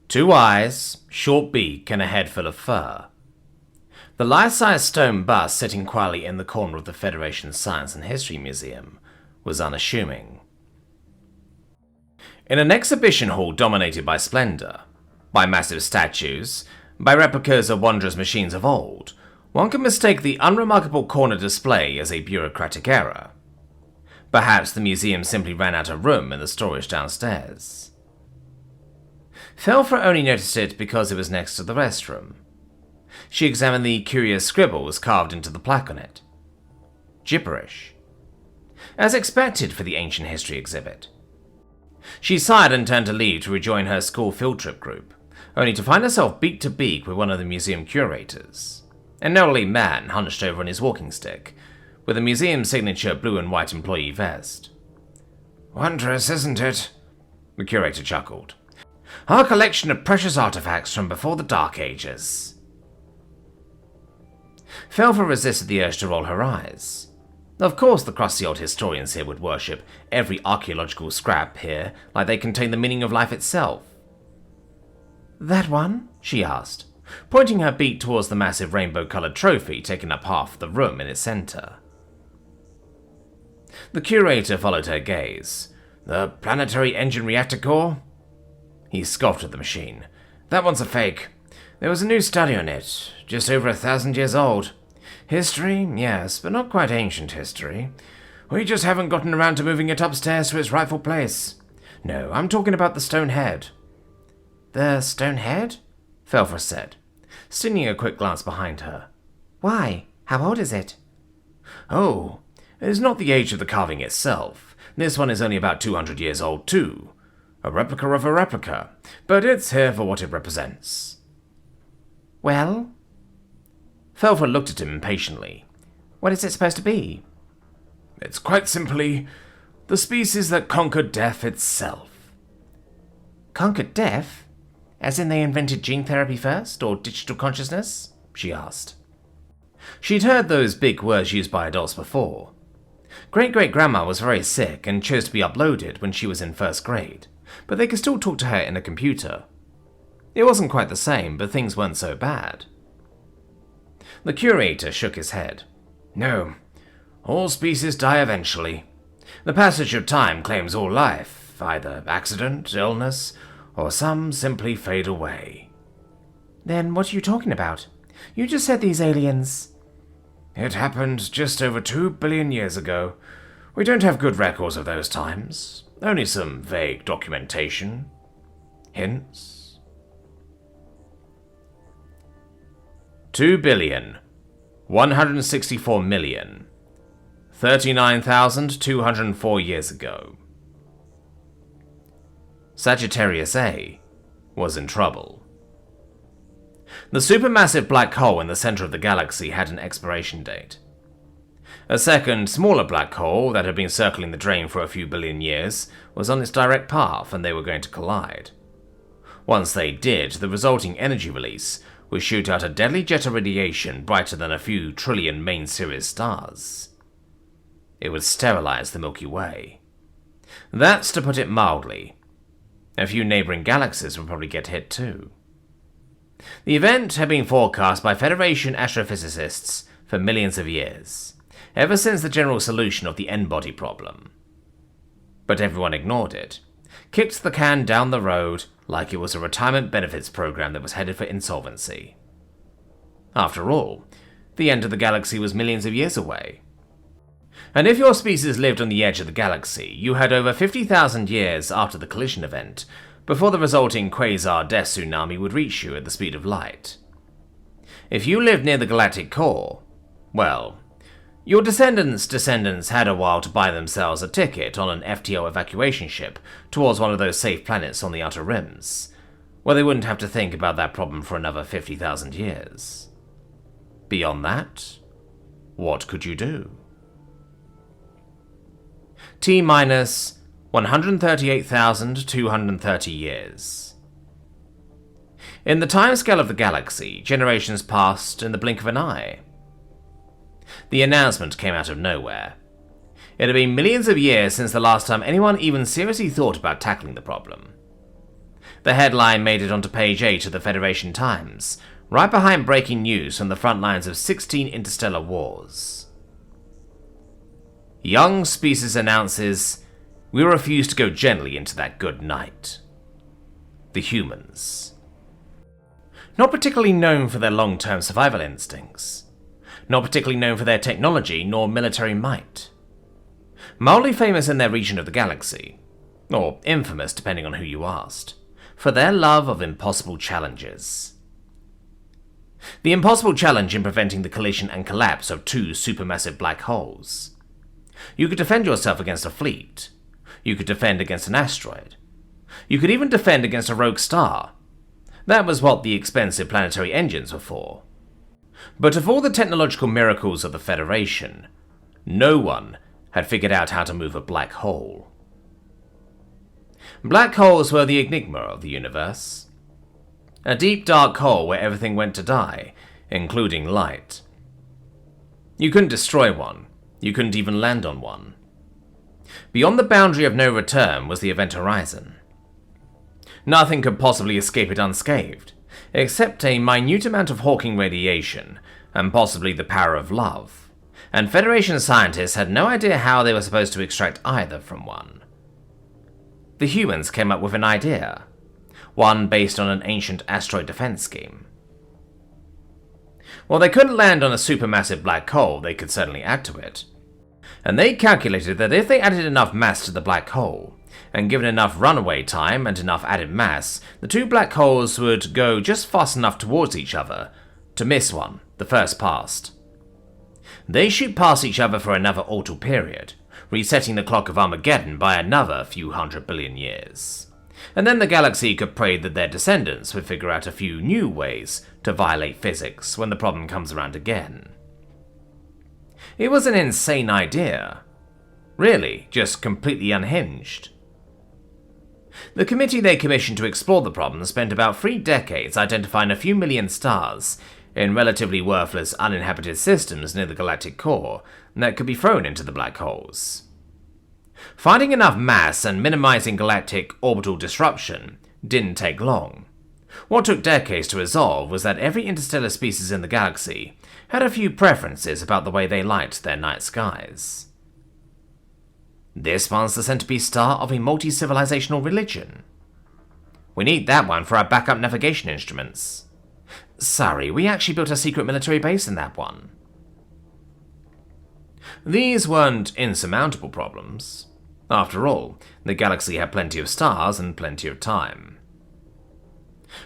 2 eyes, short beak, and a head full of fur. The life-size stone bust sitting quietly in the corner of the Federation's Science and History Museum was unassuming. In an exhibition hall dominated by splendor, by massive statues, by replicas of wondrous machines of old, one could mistake the unremarkable corner display as a bureaucratic error. Perhaps the museum simply ran out of room in the storage downstairs. Felfer only noticed it because it was next to the restroom. She examined the curious scribbles carved into the plaque on it. Gibberish. As expected for the ancient history exhibit. She sighed and turned to leave to rejoin her school field trip group, only to find herself beak to beak with one of the museum curators, an elderly man hunched over on his walking stick, with a museum signature blue and white employee vest. "Wondrous, isn't it?" the curator chuckled. "Our collection of precious artifacts from before the Dark Ages." Felfer resisted the urge to roll her eyes. Of course the crusty old historians here would worship every archaeological scrap here like they contained the meaning of life itself. "That one?" she asked, pointing her beak towards the massive rainbow-coloured trophy taking up half the room in its centre. The curator followed her gaze. "The planetary engine reactor core?" He scoffed at the machine. "That one's a fake. There was a new study on it, just over 1,000 years old. History, yes, but not quite ancient history. We just haven't gotten around to moving it upstairs to its rightful place. No, I'm talking about the stone head." "The stone head?" Felfer said, stealing a quick glance behind her. "Why? How old is it?" "Oh, it's not the age of the carving itself. This one is only about 200 years old too. A replica of a replica, but it's here for what it represents." "Well?" Felfer looked at him impatiently. "What is it supposed to be?" "It's quite simply the species that conquered death itself." "Conquered death? As in they invented gene therapy first, or digital consciousness?" she asked. She'd heard those big words used by adults before. Great-great-grandma was very sick and chose to be uploaded when she was in first grade, but they could still talk to her in a computer. It wasn't quite the same, but things weren't so bad. The curator shook his head. "No, all species die eventually. The passage of time claims all life, either accident, illness, or some simply fade away." "Then what are you talking about? You just said these aliens..." "It happened just over 2 billion years ago. We don't have good records of those times, only some vague documentation. Hints." 2,164,039,204 years ago. Sagittarius A was in trouble. The supermassive black hole in the center of the galaxy had an expiration date. A second, smaller black hole that had been circling the drain for a few billion years was on its direct path, and they were going to collide. Once they did, the resulting energy release would shoot out a deadly jet of radiation brighter than a few trillion main series stars. It would sterilize the Milky Way. That's to put it mildly. A few neighboring galaxies would probably get hit too. The event had been forecast by Federation astrophysicists for millions of years, ever since the general solution of the N-body problem. But everyone ignored it, kicked the can down the road like it was a retirement benefits program that was headed for insolvency. After all, the end of the galaxy was millions of years away. And if your species lived on the edge of the galaxy, you had over 50,000 years after the collision event before the resulting quasar death tsunami would reach you at the speed of light. If you lived near the galactic core, well, your descendants' had a while to buy themselves a ticket on an FTO evacuation ship towards one of those safe planets on the outer rims, where they wouldn't have to think about that problem for another 50,000 years. Beyond that, what could you do? T-minus 138,230 years. In the timescale of the galaxy, generations passed in the blink of an eye. The announcement came out of nowhere. It had been millions of years since the last time anyone even seriously thought about tackling the problem. The headline made it onto page 8 of the Federation Times, right behind breaking news from the front lines of 16 interstellar wars. Young species announces, "We refuse to go gently into that good night." The humans. Not particularly known for their long-term survival instincts. Not particularly known for their technology nor military might. Mildly famous in their region of the galaxy, or infamous depending on who you asked, for their love of impossible challenges. The impossible challenge in preventing the collision and collapse of two supermassive black holes. You could defend yourself against a fleet. You could defend against an asteroid. You could even defend against a rogue star. That was what the expensive planetary engines were for. But of all the technological miracles of the Federation, no one had figured out how to move a black hole. Black holes were the enigma of the universe. A deep dark hole where everything went to die, including light. You couldn't destroy one. You couldn't even land on one. Beyond the boundary of no return was the event horizon. Nothing could possibly escape it unscathed, except a minute amount of Hawking radiation, and possibly the power of love, and Federation scientists had no idea how they were supposed to extract either from one. The humans came up with an idea, one based on an ancient asteroid defense scheme. While they couldn't land on a supermassive black hole, they could certainly add to it. And they calculated that if they added enough mass to the black hole, and given enough runaway time and enough added mass, the two black holes would go just fast enough towards each other to miss one, the first passed. They shoot past each other for another orbital period, resetting the clock of Armageddon by another few 100 billion years. And then the galaxy could pray that their descendants would figure out a few new ways to violate physics when the problem comes around again. It was an insane idea. Really, just completely unhinged. The committee they commissioned to explore the problem spent about 3 decades identifying a few million stars in relatively worthless uninhabited systems near the galactic core that could be thrown into the black holes. Finding enough mass and minimizing galactic orbital disruption didn't take long. What took decades to resolve was that every interstellar species in the galaxy had a few preferences about the way they light their night skies. This one's the centerpiece star of a multi-civilizational religion. We need that one for our backup navigation instruments. Sorry, we actually built a secret military base in that one. These weren't insurmountable problems. After all, the galaxy had plenty of stars and plenty of time.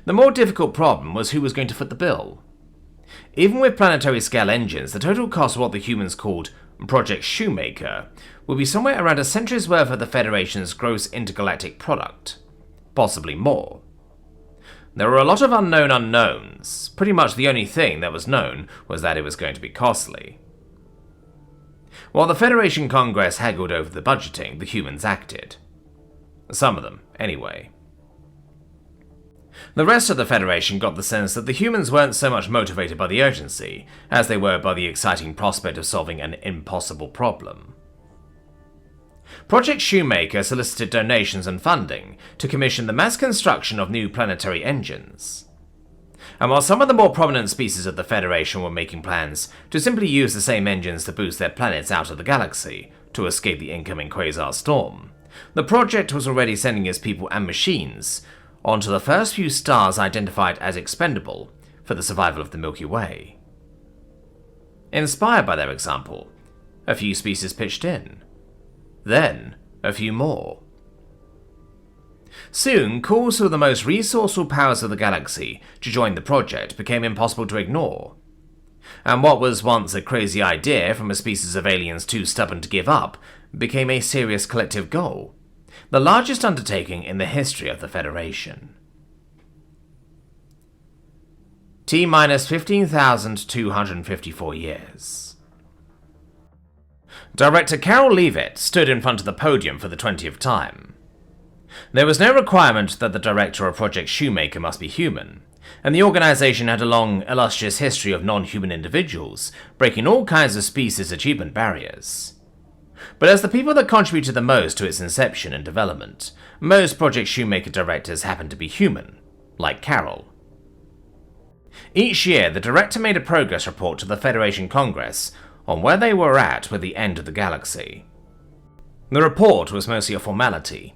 The more difficult problem was who was going to foot the bill. Even with planetary-scale engines, the total cost of what the humans called Project Shoemaker would be somewhere around a century's worth of the Federation's gross intergalactic product. Possibly more. There were a lot of unknown unknowns. Pretty much the only thing that was known was that it was going to be costly. While the Federation Congress haggled over the budgeting, the humans acted. Some of them, anyway. The rest of the Federation got the sense that the humans weren't so much motivated by the urgency as they were by the exciting prospect of solving an impossible problem. Project Shoemaker solicited donations and funding to commission the mass construction of new planetary engines. And while some of the more prominent species of the Federation were making plans to simply use the same engines to boost their planets out of the galaxy to escape the incoming quasar storm, the project was already sending its people and machines onto the first few stars identified as expendable for the survival of the Milky Way. Inspired by their example, a few species pitched in. Then, a few more. Soon, calls for the most resourceful powers of the galaxy to join the project became impossible to ignore. And what was once a crazy idea from a species of aliens too stubborn to give up became a serious collective goal, the largest undertaking in the history of the Federation. T-minus 15,254 years. Director Carol Leavitt stood in front of the podium for the 20th time. There was no requirement that the director of Project Shoemaker must be human, and the organization had a long, illustrious history of non-human individuals breaking all kinds of species achievement barriers. But as the people that contributed the most to its inception and development, most Project Shoemaker directors happened to be human, like Carol. Each year, the director made a progress report to the Federation Congress on where they were at with the end of the galaxy. The report was mostly a formality.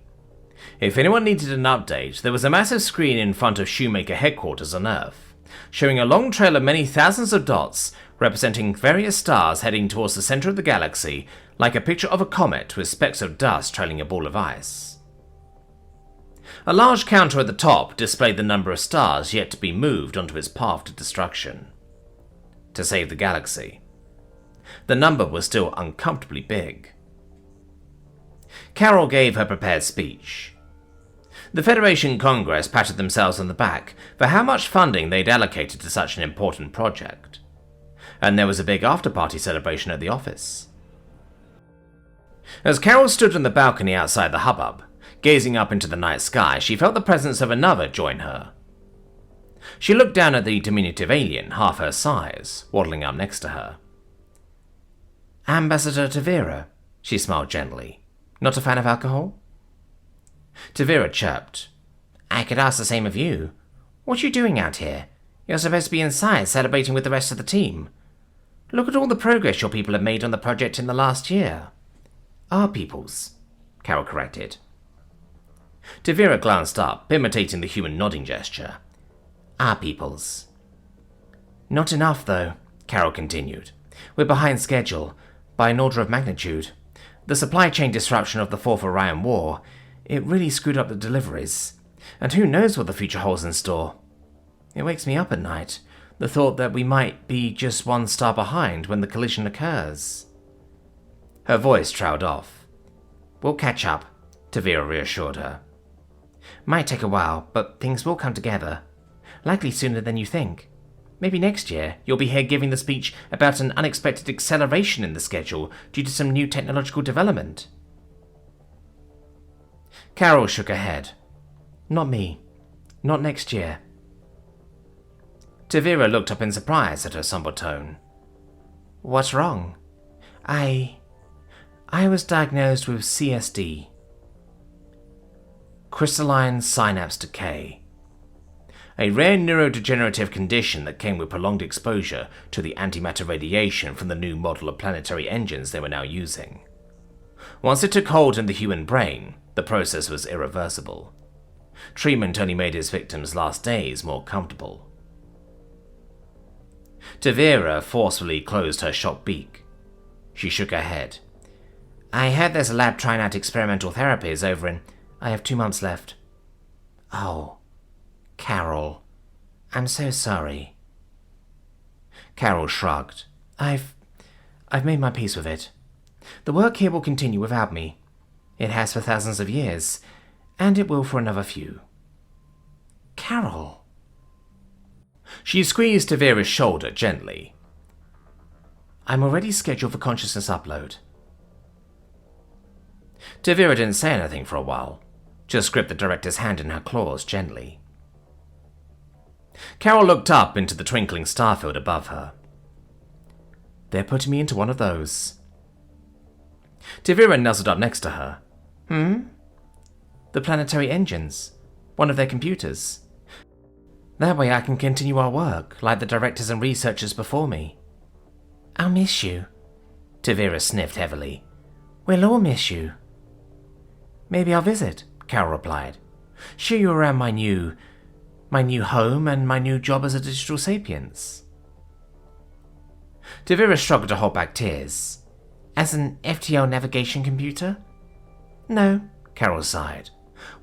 If anyone needed an update, there was a massive screen in front of Shoemaker headquarters on Earth, showing a long trail of many thousands of dots representing various stars heading towards the center of the galaxy, like a picture of a comet with specks of dust trailing a ball of ice. A large counter at the top displayed the number of stars yet to be moved onto its path to destruction. To save the galaxy. The number was still uncomfortably big. Carol gave her prepared speech. The Federation Congress patted themselves on the back for how much funding they'd allocated to such an important project. And there was a big after-party celebration at the office. As Carol stood on the balcony outside the hubbub, gazing up into the night sky, she felt the presence of another join her. She looked down at the diminutive alien, half her size, waddling up next to her. "Ambassador Tavira," she smiled gently. "Not a fan of alcohol?" Tavira chirped. "I could ask the same of you. What are you doing out here? You're supposed to be inside celebrating with the rest of the team. Look at all the progress your people have made on the project in the last year." "Our people's," Carol corrected. Tavira glanced up, imitating the human nodding gesture. "Our people's." "Not enough, though," Carol continued. "We're behind schedule, by an order of magnitude. The supply chain disruption of the Fourth Orion War, it really screwed up the deliveries. And who knows what the future holds in store. It wakes me up at night, the thought that we might be just one star behind when the collision occurs." Her voice trailed off. "We'll catch up," Tavira reassured her. "Might take a while, but things will come together. Likely sooner than you think. Maybe next year you'll be here giving the speech about an unexpected acceleration in the schedule due to some new technological development." Carol shook her head. "Not me. Not next year." Tavira looked up in surprise at her somber tone. "What's wrong?" I was diagnosed with CSD. Crystalline synapse decay. A rare neurodegenerative condition that came with prolonged exposure to the antimatter radiation from the new model of planetary engines they were now using. Once it took hold in the human brain, the process was irreversible. Treatment only made his victims' last days more comfortable. Tavira forcefully closed her shocked beak. She shook her head. "I heard there's a lab trying out experimental therapies over in... I have 2 months left." "Oh, Carol, I'm so sorry." Carol shrugged. I've made my peace with it. The work here will continue without me. It has for thousands of years, and it will for another few." "Carol." She squeezed Tavira's shoulder gently. "I'm already scheduled for consciousness upload." Tavira didn't say anything for a while, just gripped the director's hand in her claws gently. Carol looked up into the twinkling starfield above her. "They're putting me into one of those." Tavira nuzzled up next to her. "The planetary engines. One of their computers. That way I can continue our work, like the directors and researchers before me." "I'll miss you." Tavira sniffed heavily. "We'll all miss you." "Maybe I'll visit," Carol replied. "Show you around my new home and my new job as a digital sapiens." Tavira struggled to hold back tears. "As an FTL navigation computer?" "No," Carol sighed,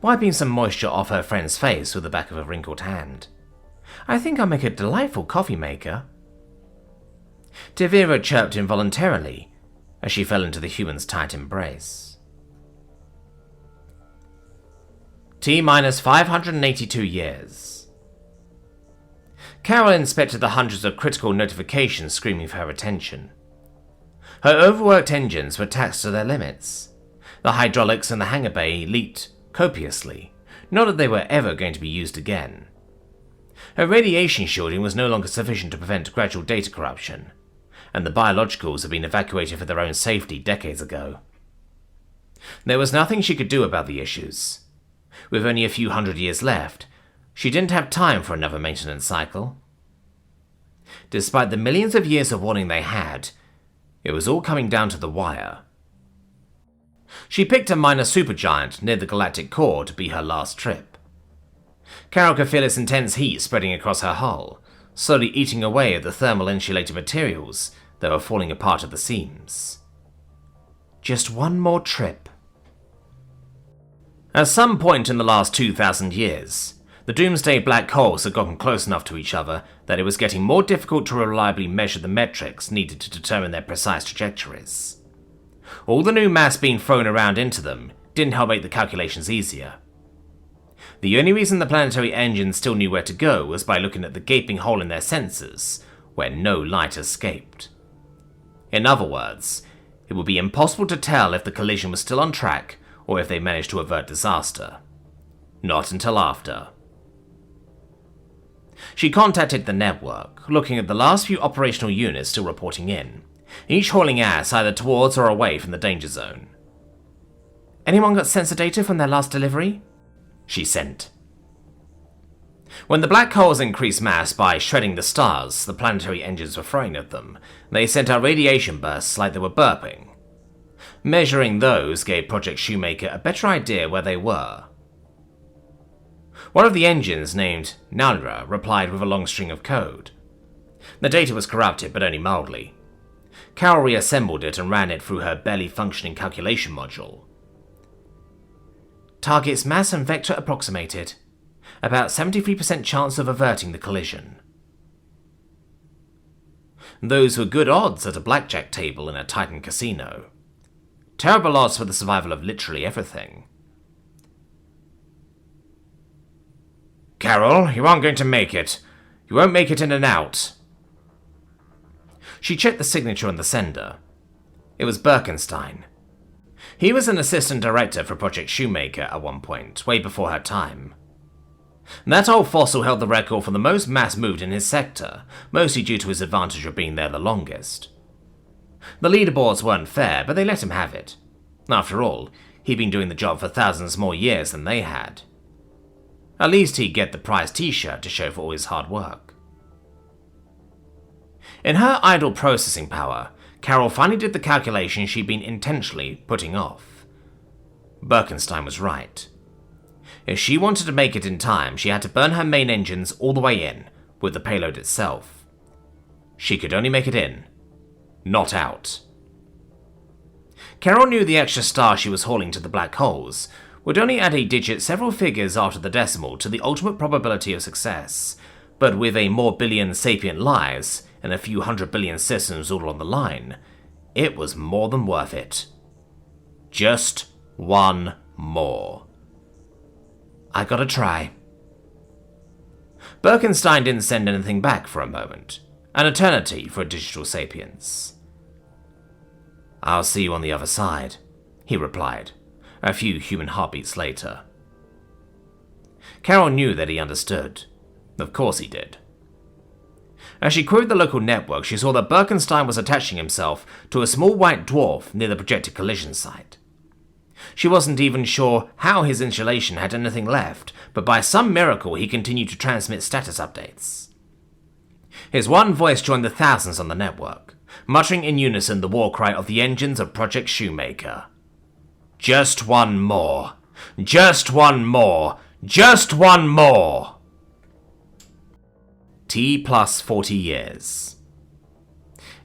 wiping some moisture off her friend's face with the back of a wrinkled hand. "I think I'll make a delightful coffee maker." Tavira chirped involuntarily as she fell into the human's tight embrace. T-minus 582 years. Carol inspected the hundreds of critical notifications screaming for her attention. Her overworked engines were taxed to their limits. The hydraulics in the hangar bay leaked copiously, not that they were ever going to be used again. Her radiation shielding was no longer sufficient to prevent gradual data corruption, and the biologicals had been evacuated for their own safety decades ago. There was nothing she could do about the issues. With only a few hundred years left, she didn't have time for another maintenance cycle. Despite the millions of years of warning they had, it was all coming down to the wire. She picked a minor supergiant near the galactic core to be her last trip. Carol could feel its intense heat spreading across her hull, slowly eating away at the thermal insulated materials that were falling apart at the seams. Just one more trip. At some point in the last 2,000 years, the doomsday black holes had gotten close enough to each other that it was getting more difficult to reliably measure the metrics needed to determine their precise trajectories. All the new mass being thrown around into them didn't help make the calculations easier. The only reason the planetary engines still knew where to go was by looking at the gaping hole in their sensors, where no light escaped. In other words, it would be impossible to tell if the collision was still on track or if they managed to avert disaster. Not until after. She contacted the network, looking at the last few operational units still reporting in, each hauling ass either towards or away from the danger zone. "Anyone got sensor data from their last delivery?" she sent. When the black holes increased mass by shredding the stars the planetary engines were throwing at them, they sent out radiation bursts like they were burping. Measuring those gave Project Shoemaker a better idea where they were. One of the engines, named Nalra, replied with a long string of code. The data was corrupted, but only mildly. Carol reassembled it and ran it through her barely functioning calculation module. Target's mass and vector approximated. About 73% chance of averting the collision. Those were good odds at a blackjack table in a Titan casino. Terrible odds for the survival of literally everything. "Carol, you aren't going to make it. You won't make it in and out." She checked the signature on the sender. It was Birkenstein. He was an assistant director for Project Shoemaker at one point, way before her time. That old fossil held the record for the most mass moved in his sector, mostly due to his advantage of being there the longest. The leaderboards weren't fair, but they let him have it. After all, he'd been doing the job for thousands more years than they had. At least he'd get the prize t-shirt to show for all his hard work. In her idle processing power, Carol finally did the calculation she'd been intentionally putting off. Birkenstein was right. If she wanted to make it in time, she had to burn her main engines all the way in, with the payload itself. She could only make it in, not out. Carol knew the extra star she was hauling to the black holes would only add a digit several figures after the decimal to the ultimate probability of success, but with a more billion sapient lives and a few 100 billion systems all on the line, it was more than worth it. Just one more. "I gotta try." Birkenstein didn't send anything back for a moment, an eternity for a digital sapience. "I'll see you on the other side," he replied, a few human heartbeats later. Carol knew that he understood. Of course he did. As she queried the local network, she saw that Birkenstein was attaching himself to a small white dwarf near the projected collision site. She wasn't even sure how his insulation had anything left, but by some miracle he continued to transmit status updates. His one voice joined the thousands on the network, muttering in unison the war cry of the engines of Project Shoemaker. "Just one more. Just one more. Just one more." T plus 40 years.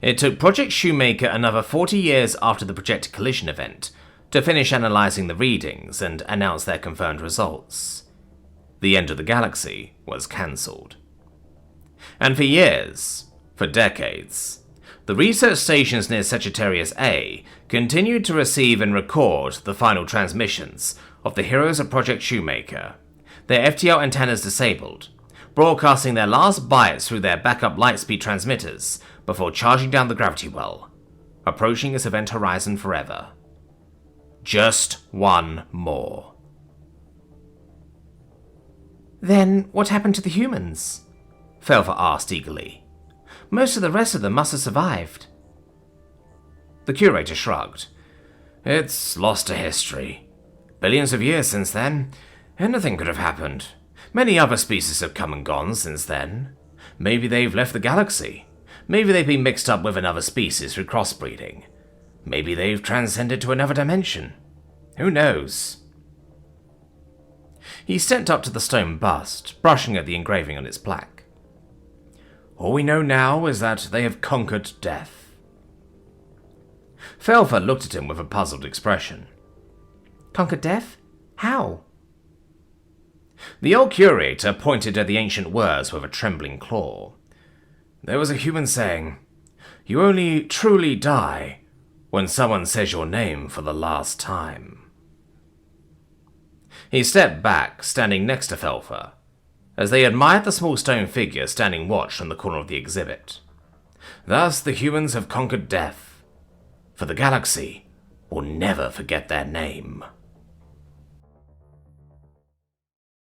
It took Project Shoemaker another 40 years after the projected collision event to finish analysing the readings and announce their confirmed results. The end of the galaxy was cancelled. And for years, for decades, the research stations near Sagittarius A continued to receive and record the final transmissions of the heroes of Project Shoemaker, their FTL antennas disabled, broadcasting their last bytes through their backup lightspeed transmitters before charging down the gravity well, approaching its event horizon forever. Just one more. "Then what happened to the humans?" Felva asked eagerly. "Most of the rest of them must have survived." The curator shrugged. It's lost to history. Billions of years since then, anything could have happened. Many other species have come and gone since then. Maybe they've left the galaxy. Maybe they've been mixed up with another species through crossbreeding. Maybe they've transcended to another dimension. Who knows? He stepped up to the stone bust, brushing at the engraving on its plaque. All we know now is that they have conquered death. Felfer looked at him with a puzzled expression. Conquered death? How? The old curator pointed at the ancient words with a trembling claw. There was a human saying, "You only truly die when someone says your name for the last time." He stepped back, standing next to Felfer, as they admired the small stone figure standing watch from the corner of the exhibit. Thus the humans have conquered death, for the galaxy will never forget their name.